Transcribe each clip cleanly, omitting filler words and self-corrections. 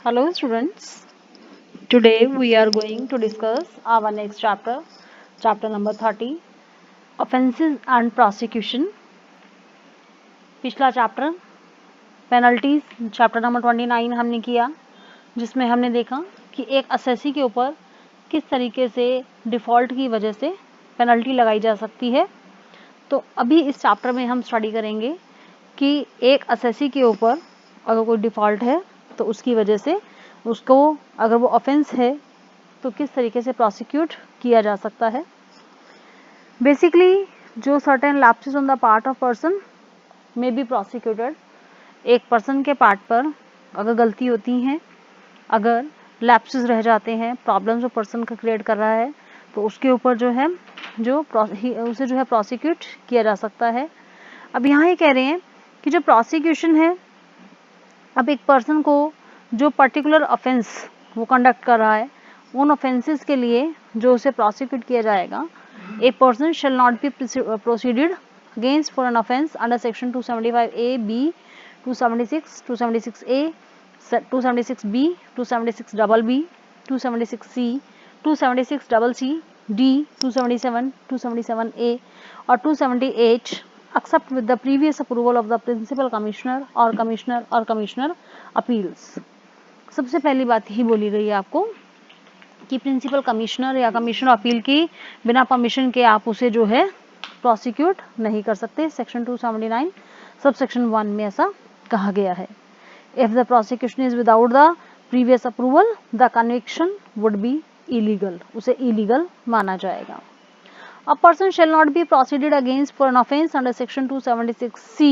Hello students, today we are going to discuss our next chapter, chapter number 30, Offences and Prosecution. पिछला chapter penalties chapter number 29 हमने किया, जिसमें हमने देखा कि एक असेसी के ऊपर किस तरीके से डिफ़ॉल्ट की वजह से पेनल्टी लगाई जा सकती है। तो अभी इस चैप्टर में हम स्टडी करेंगे कि एक असेसी के ऊपर अगर कोई डिफ़ॉल्ट है तो उसकी वजह से उसको, अगर वो ऑफेंस है तो किस तरीके से प्रोसिक्यूट किया जा सकता है। बेसिकली जो certain lapses on the part of person में बी प्रोसिक्यूटेड, एक पर्सन के पार्ट पर अगर गलती होती हैं, अगर लैप्सेस रह जाते हैं, प्रॉब्लम्स जो पर्सन का क्रिएट कर रहा है, तो उसके ऊपर उसे जो है प्रोसिक्यूट किया जा सकता है। अब यहाँ ये कह रहे हैं कि जो प्रोसिक्यूशन है, अब एक पर्सन को जो पर्टिकुलर ऑफेंस वो कंडक्ट कर रहा है, उन ऑफेंसेस के लिए जो उसे प्रोसिक्यूट किया जाएगा, a person shall not be proceeded against for an offence under section 275A, B, 276, 276A, 276B, 276BB, 276C, 276CC, D, 277, 277A और 278 except with the previous approval of the principal commissioner or commissioner appeals। सबसे पहली बात ही बोली गई है आपको कि principal commissioner या कमिश्नर अपील की बिना परमिशन के आप उसे जो है प्रोसिक्यूट नहीं कर सकते। सेक्शन 279 सब सेक्शन 1 में ऐसा कहा गया है। If the prosecution is without the previous approval the conviction would be illegal, उसे इलीगल माना जाएगा। A person shall not be proceeded against for an offence under section 276C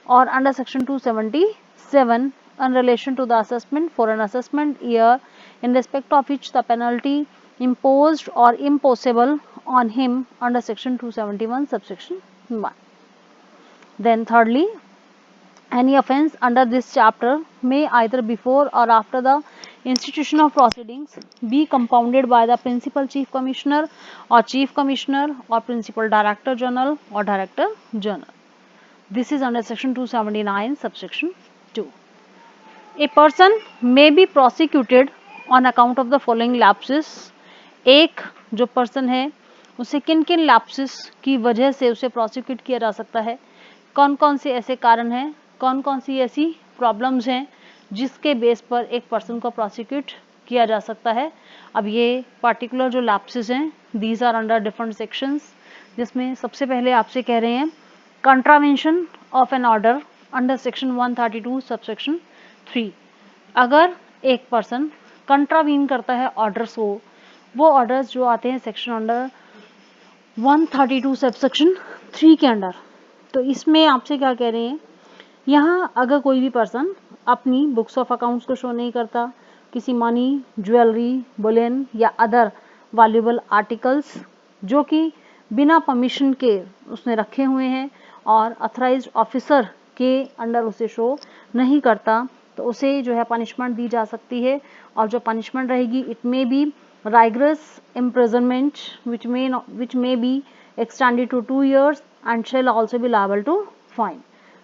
or under section 277 in relation to the assessment for an assessment year in respect of which the penalty imposed or impossible on him under section 271 subsection 1। Then thirdly, any offence under this chapter may either before or after the institution of proceedings be compounded by the principal chief commissioner or chief commissioner or principal director general or director general। This is under section 279 subsection 2। A person may be prosecuted on account of the following lapses। एक जो person है उसे किन किन lapses की वजह से उसे प्रोसिक्यूट किया जा सकता है, कौन कौन से ऐसे कारण हैं, कौन कौन सी ऐसी प्रॉब्लम्स हैं जिसके बेस पर एक पर्सन को प्रोसिक्यूट किया जा सकता है। अब ये पर्टिकुलर जो लैप्सेस हैं, these are under different sections, जिसमें सबसे पहले आपसे कह रहे हैं contravention of an order under section 132 subsection 3। अगर एक पर्सन कंट्रावीन करता है ऑर्डर्स को, वो ऑर्डर्स जो आते हैं सेक्शन अंडर 132 सबसेक्शन 3 के अंडर, तो इसमें आपसे क्या कह रहे हैं, यहाँ अगर कोई भी पर्सन अपनी बुक्स ऑफ अकाउंट्स को शो नहीं करता, किसी मनी, ज्वेलरी, बुलियन या अदर वैल्यूएबल आर्टिकल्स जो कि बिना परमिशन के उसने रखे हुए हैं और अथराइज्ड ऑफिसर के अंडर उसे शो नहीं करता, तो उसे जो है पनिशमेंट दी जा सकती है। और जो पनिशमेंट रहेगी, it may be rigorous imprisonment which may be extended to 2 years and shall also be liable to fine।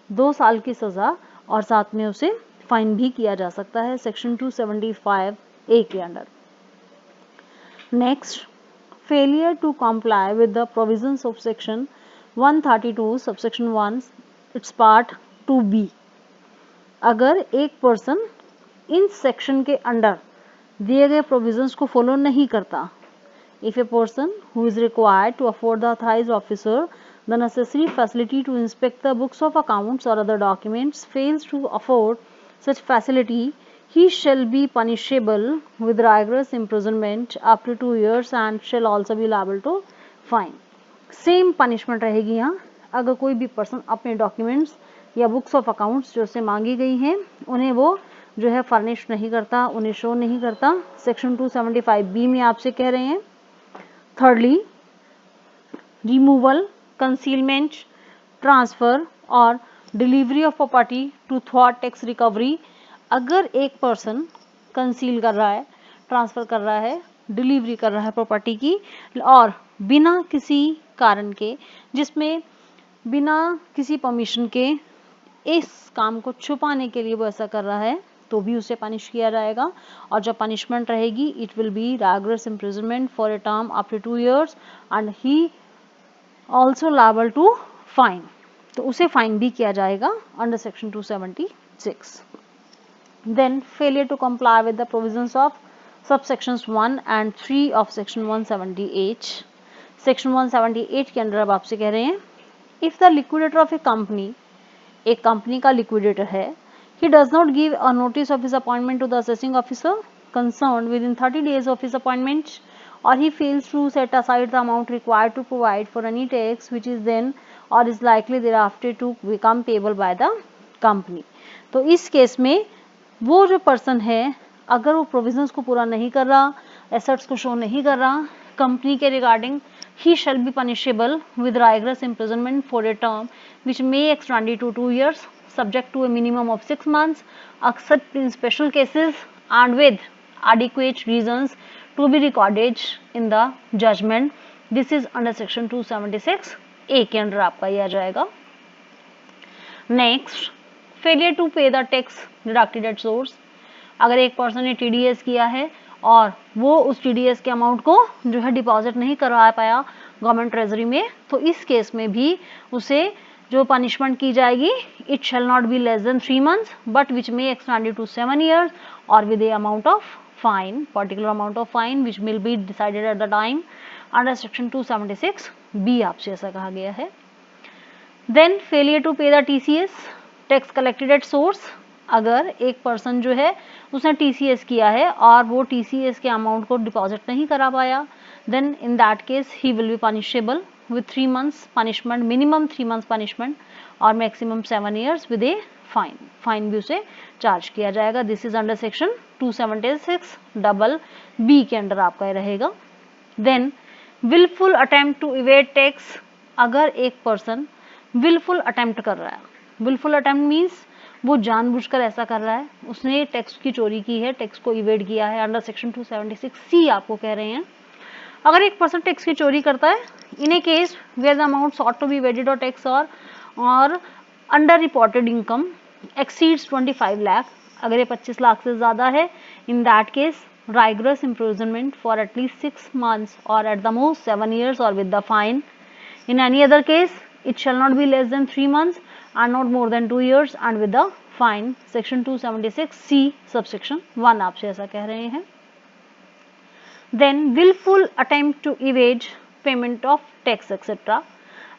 2 साल की सजा और साथ में उसे फाइन भी किया जा सकता है सेक्शन 275A के under. Next, failure to comply with the provisions of section 132 subsection 1 its part 2B। अगर एक पर्सन इन सेक्शन के अंडर दिए गए प्रोविजंस को फॉलो नहीं करता, if a person who is required to afford the authorised officer the necessary facility to inspect the books of accounts or other documents fails to afford such facility, he shall be punishable with rigorous imprisonment up to 2 years and shall also be liable to fine। Same punishment रहेगी यहाँ अगर कोई भी person अपने documents या books of accounts जो उससे मांगी गई हैं उन्हें वो जो है फर्निश नहीं करता, उन्हें शो नहीं करता। सेक्शन 275B में आपसे कह रहे हैं थर्डली, रिमूवल, कंसीलमेंट, ट्रांसफर और डिलीवरी ऑफ प्रॉपर्टी टू थ्वाट टैक्स रिकवरी। अगर एक पर्सन कंसील कर रहा है, ट्रांसफर कर रहा है, डिलीवरी कर रहा है प्रॉपर्टी की और बिना किसी कारण के, जिसमें बिना किसी परमिशन के इस काम को छुपाने के लिए वो ऐसा कर रहा है, तो भी उसे पनिश किया जाएगा। और जब पनिशमेंट रहेगी it will B rigorous imprisonment for a term up to 2 years and he also liable to fine, तो उसे फाइन भी किया जाएगा under section 276। Then failure to comply with the provisions of subsections 1 and 3 of section 178। Section 178 के अंदर अब आपसे कह रहे हैं if the liquidator of a company, एक कंपनी का लिक्विडेटर है, he does not give a notice of his appointment to the assessing officer concerned within 30 days of his appointment, or he fails to set aside the amount required to provide for any tax which is then or is likely thereafter to become payable by the company। तो इस case में वो जो person है अगर वो provisions को पूरा नहीं कर रहा, एसेट्स को शो नहीं कर रहा कंपनी के regarding, he shall be punishable with rigorous imprisonment for a term which may extend to 2 years subject to a minimum of 6 months except in special cases and with adequate reasons to be recorded in the judgment। This is under section 276 ए के under आपका ये आ जाएगा। Next failure to pay the tax deducted at source, अगर एक person ने TDS किया है और वो उस टीडीएस के अमाउंट को जो है डिपॉजिट नहीं करवा पाया गवर्नमेंट ट्रेजरी में, तो इस केस में भी उसे जो पनिशमेंट की जाएगी it shall not be less than 3 months but which may extend to 7 years और with a amount of fine, particular amount of fine which will be decided at the time under section 276 B आपसे ऐसा कहा गया है। Then failure to pay the TCS tax collected at source, अगर एक person जो है उसने टीसीएस किया है और वो टीसीएस के अमाउंट को डिपॉजिट नहीं करा पाया, then in that case he will be punishable with 3 months punishment, minimum 3 months punishment और maximum 7 years with a fine, fine भी उसे चार्ज किया जाएगा। This is under section 276 double B के अंडर आपका रहेगा। Then wilful attempt to evade tax, अगर एक पर्सन विलफुल अटेम्प्ट कर रहा है, विलफुल अटेम्प्ट मीन्स वो जानबूझकर ऐसा कर रहा है, उसने टैक्स की चोरी की है, टैक्स को इवेड किया है, अंडर सेक्शन 276 सी आपको कह रहे हैं। अगर एक पर्सन टैक्स की चोरी करता है in a case where the amount sought to be evaded और टैक्स और under reported income exceeds 25 lakh, अगर ये 25 लाख से ज्यादा है, in that case rigorous imprisonment for at least 6 months or at the most 7 years or with the fine। In any other case it shall not be less than 3 months and not more than 2 years and with the fine। section 276 C subsection 1 आपसे ऐसा कह रहे हैं। Then willful attempt to evade payment of tax etc,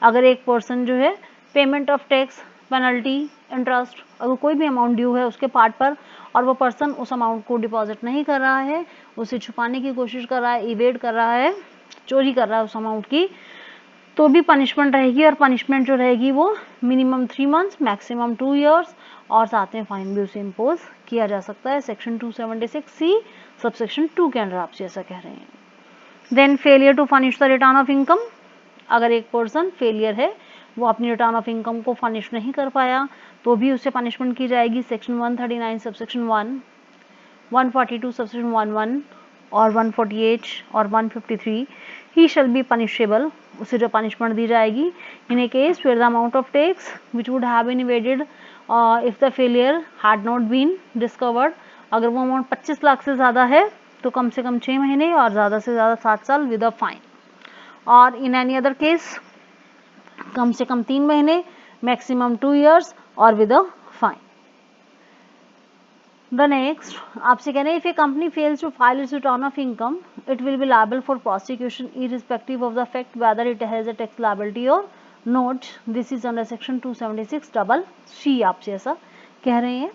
अगर एक person जो है payment of tax, penalty, interest, अगर कोई भी अमाउंट ड्यू है उसके पार्ट पर और वो पर्सन उस अमाउंट को डिपॉजिट नहीं कर रहा है, उसे छुपाने की कोशिश कर रहा है, इवेड कर रहा है, चोरी कर रहा है उस अमाउंट की, तो भी पनिशमेंट रहेगी और पनिशमेंट जो रहेगी वो मिनिमम 3 months मैक्सिमम 2 years और साथ में फाइन भी उसे इम्पोज किया जा सकता है। सेक्शन 276 सी सबसेक्शन 2 के अंडर आपसे ऐसा कह रहे हैं। Then failure to furnish the return of income, अगर एक पर्सन फेलियर है वो अपनी रिटर्न ऑफ इनकम को फर्निश नहीं कर पाया तो भी उससे पनिशमेंट की जाएगी। सेक्शन 139 सबसेक्शन 1, 142 सबसेक्शन 11 और 148 और 153 ही शैल बी पनिशेबल, उसे जो पनिशमेंट दी जाएगी in a case where the amount of tax which would have been evaded if the failure had not been discovered, अगर वो अमाउंट 25 लाख से ज़्यादा है तो कम से कम 6 महीने और ज़्यादा से ज़्यादा 7 साल विद अ फाइन, और इन एनी अदर केस कम से कम 3 महीने मैक्सिमम 2 years और with a fine. The next आपसे कह रहे हैं if a company fails to file its return of income it will be liable for prosecution irrespective of the fact whether it has a tax liability और not. This is under section 276 double C आपसे ऐसा कह रहे हैं।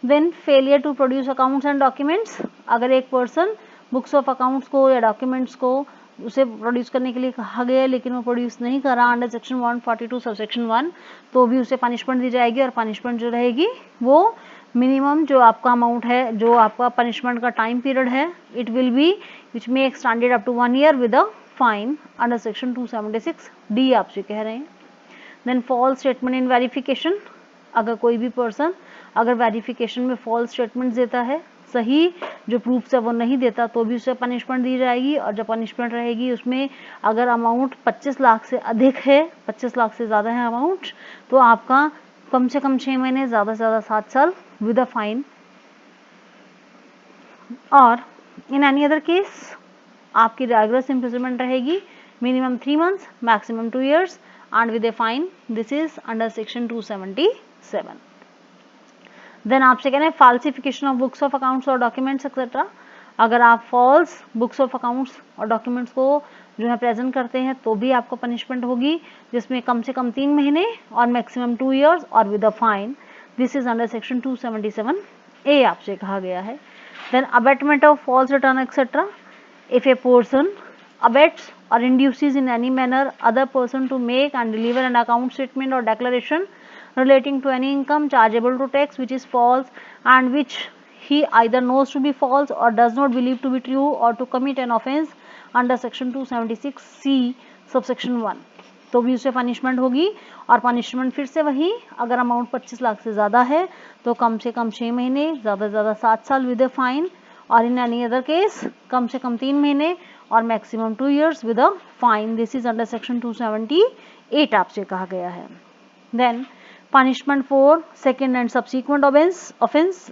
Then failure to produce accounts and documents, अगर एक person books of accounts को या डॉक्यूमेंट्स को उसे प्रोड्यूस करने के लिए कहा गया लेकिन वो प्रोड्यूस नहीं करा अंडर सेक्शन 142 सबसेक्शन 1, तो भी उसे पनिशमेंट दी जाएगी और पनिशमेंट जो रहेगी वो मिनिमम जो आपका अमाउंट है, जो आपका पनिशमेंट का टाइम पीरियड है, it will be which may extended up to 1 year with a fine under section 276 D आपसे कह रहे हैं। Then false statement in verification, अगर कोई भी पर्सन अगर वेरिफिकेशन में फॉल्स स्टेटमेंट देता है, सही जो प्रूफ है वो नहीं देता, तो भी उसे पनिशमेंट दी जाएगी और जो पनिशमेंट रहेगी उसमें अगर अमाउंट 25 लाख से अधिक है, 25 लाख से ज़्यादा है अमाउंट, तो आपका कम से कम 6 महीने ज़्यादा से ज़्यादा 7 साल विद अ फाइन। और इन एनी अदर केस आपकी रिगरस इम्प्रिजनमेंट रहेगी, minimum 3 months, maximum 2 years and with a fine. This is under section 277. Then आपसे कह रहे हैं falsification of books of accounts और डॉक्यूमेंट्स एक्सेट्रा. अगर आप फॉल्स बुक्स ऑफ अकाउंट्स और डॉक्यूमेंट्स को जो है प्रेजेंट करते हैं तो भी आपको पनिशमेंट होगी, जिसमें कम से कम 3 महीने और मैक्सिमम 2 years और with a fine. This is under section 277A आपसे कहा गया है. Then abetment of false return etcetera. If a person abets or induces in any manner other person to make and deliver an account statement or declaration relating to any income chargeable to tax which is false and which he either knows to be false or does not believe to be true or to commit an offence under section 276C subsection 1, तो भी उसे punishment होगी. और punishment फिर से वही, अगर amount 25 lakh से ज़्यादा है तो कम से कम 6 महीने, ज़्यादा से ज़्यादा 7 साल विद ए फाइन, और इन एनी अदर केस कम से कम 3 महीने और maximum 2 years with a fine. This is under section 278 आपसे कहा गया है. Then punishment for second and subsequent offence.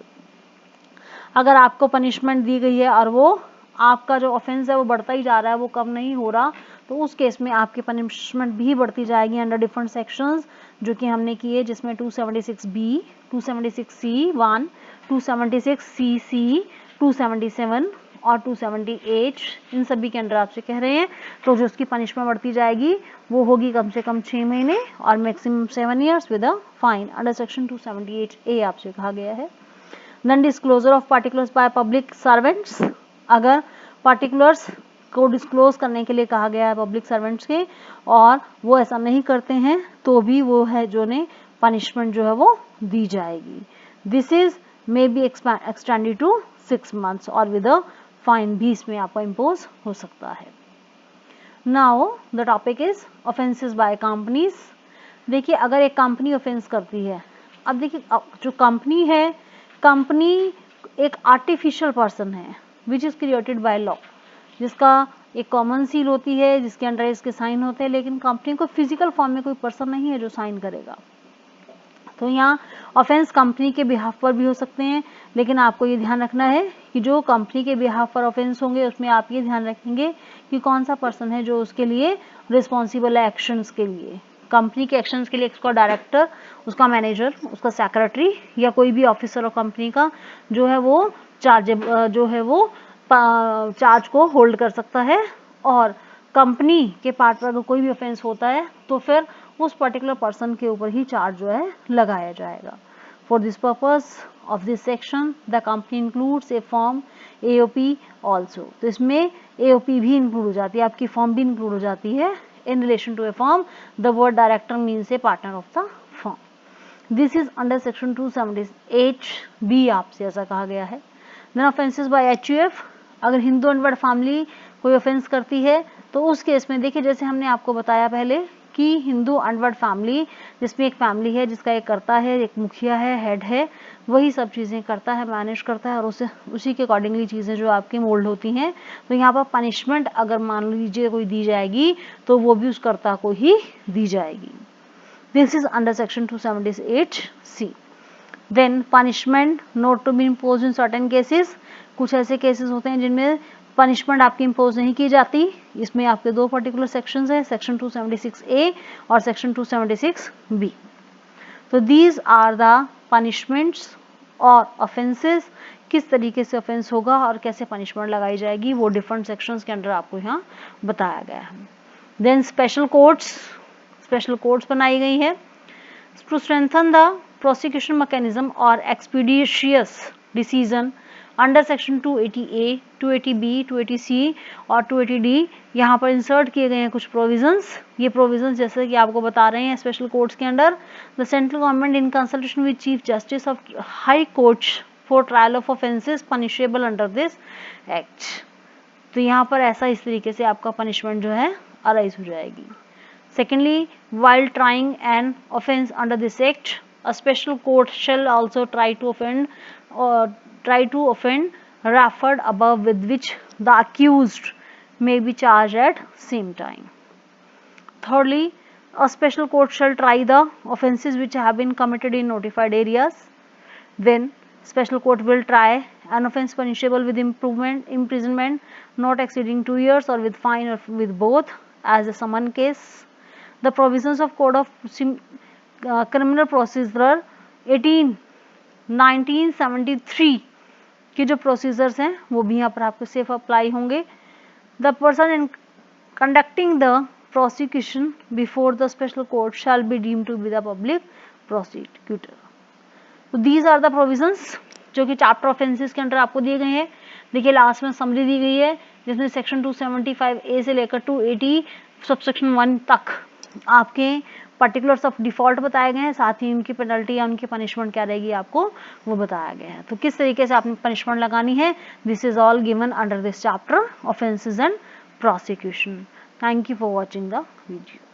अगर आपको पनिशमेंट दी गई है और वो आपका जो ऑफेंस है वो बढ़ता ही जा रहा है, वो कम नहीं हो रहा, तो उस केस में आपकी पनिशमेंट भी बढ़ती जाएगी अंडर डिफरेंट सेक्शंस जो कि हमने किए, जिसमें 276B, 276C1, 276CC, 277 और 278 इन सभी के अंडर आपसे कह रहे हैं. तो जो उसकी पनिशमेंट बढ़ती जाएगी वो होगी कम से कम 6 महीने और maximum 7 years with a fine. Under section 278A आपसे कहा गया है. Then disclosure of particulars by public servants. अगर पार्टिकुलर्स को डिस्क्लोज करने के लिए कहा गया है पब्लिक सर्वेंट्स के और वो ऐसा नहीं करते हैं तो भी वो है जो ने पनिशमेंट जो है वो दी जाएगी. This is may be extended to 6 months और विद अ फाइन भी इसमें आपको इम्पोज हो सकता है. Now the topic is offences by companies. देखिए अगर एक कंपनी ऑफेंस करती है, अब देखिए जो कंपनी है, कंपनी एक आर्टिफिशियल पर्सन है which is created by law, जिसका एक कॉमन सील होती है जिसके अंडर इसके साइन होते हैं, लेकिन कंपनी को फिजिकल फॉर्म में कोई पर्सन नहीं है जो साइन करेगा. तो यहाँ ऑफेंस कंपनी के बिहाफ पर भी हो सकते हैं, लेकिन आपको ये ध्यान रखना है कि जो कंपनी के बिहाफ पर ऑफेंस होंगे उसमें आप ये ध्यान रखेंगे कि कौन सा पर्सन है जो उसके लिए रिस्पॉन्सिबल है एक्शंस के लिए. कंपनी के एक्शंस के लिए उसका डायरेक्टर, उसका मैनेजर, उसका सेक्रेटरी या कोई भी ऑफिसर ऑफ कंपनी का जो है वो चार्ज को होल्ड कर सकता है. और कंपनी के पार्ट पर अगर कोई भी ऑफेंस होता है तो फिर उस पर्टिकुलर पर्सन के ऊपर ही चार्ज जो है लगाया जाएगा. For this purpose of this section the company includes A form AOP also. तो इसमें AOP भी इंक्लूड हो जाती है, आपकी फॉर्म भी इंक्लूड हो जाती है. In relation to a firm the word director means a partner of the firm. This is under section 278B आपसे ऐसा कहा गया है. Then offences by HUF. अगर हिंदू अनवर्ड फैमिली कोई ऑफेंस करती है तो उस केस में देखिए जैसे हमने आपको बताया पहले कि हिंदू अनवर्ड फैमिली जिसमें एक फैमिली है जिसका एक कर्ता है, एक मुखिया है, हेड है, वही सब चीज़ें करता है, मैनेज करता है और उसी के अकॉर्डिंगली चीज़ें जो आपकी मोल्ड होती हैं. तो यहाँ पर पनिशमेंट अगर मान लीजिए कोई दी जाएगी तो वो भी उस कर्ता को ही दी जाएगी. This is under section 278C. Then punishment not to be impose in certain cases. कुछ ऐसे केसेस होते हैं जिनमें पनिशमेंट आपकी इम्पोज नहीं की जाती. इसमें आपके दो पर्टिकुलर सेक्शंस हैं, सेक्शन 276A और सेक्शन 276B. तो दीज आर द पनिशमेंट्स और ऑफेंसेस. किस तरीके से ऑफेंस होगा और कैसे पनिशमेंट लगाई जाएगी वो डिफरेंट सेक्शंस के अंडर आपको यहाँ बताया गया है. देन स्पेशल कोर्ट्स बनाई गई है to strengthen the prosecution mechanism और expeditious decision under section 280A, 280B, 280C और 280D. यहाँ पर इंसर्ट किए गए हैं कुछ प्रोविजंस. ये प्रोविजंस जैसे कि आपको बता रहे हैं स्पेशल कोर्ट्स के under the central government in consultation with chief justice of high courts for trial of offences punishable under this act. तो यहाँ पर ऐसा इस तरीके से आपका पनिशमेंट जो है अराइज हो जाएगी. Secondly, while trying an offence under this act, a special court shall also try to offend referred above with which the accused may be charged at same time. Thirdly, a special court shall try the offences which have been committed in notified areas. Then, special court will try An offense punishable with imprisonment not exceeding 2 years or with fine or with both as a summon case. The provisions of Code of Criminal Procedure 1973 के जो procedures हैं वो भी यहाँ पर आपको safe apply होंगे. The person in conducting the prosecution before the special court shall be deemed to be the public prosecutor. So these are the provisions जो कि चैप्टर ऑफेंसेस के अंडर आपको दिए गए हैं. देखिए लास्ट में समरी दी गई है जिसमें सेक्शन 275A से लेकर 280 सबसेक्शन 1 तक आपके पर्टिकुलर्स ऑफ डिफॉल्ट बताए गए हैं, साथ ही उनकी पेनल्टी या उनकी पनिशमेंट क्या रहेगी आपको वो बताया गया है. तो किस तरीके से आपने पनिशमेंट लगानी है, this is all given under this chapter offences and prosecution. Thank you for watching the video.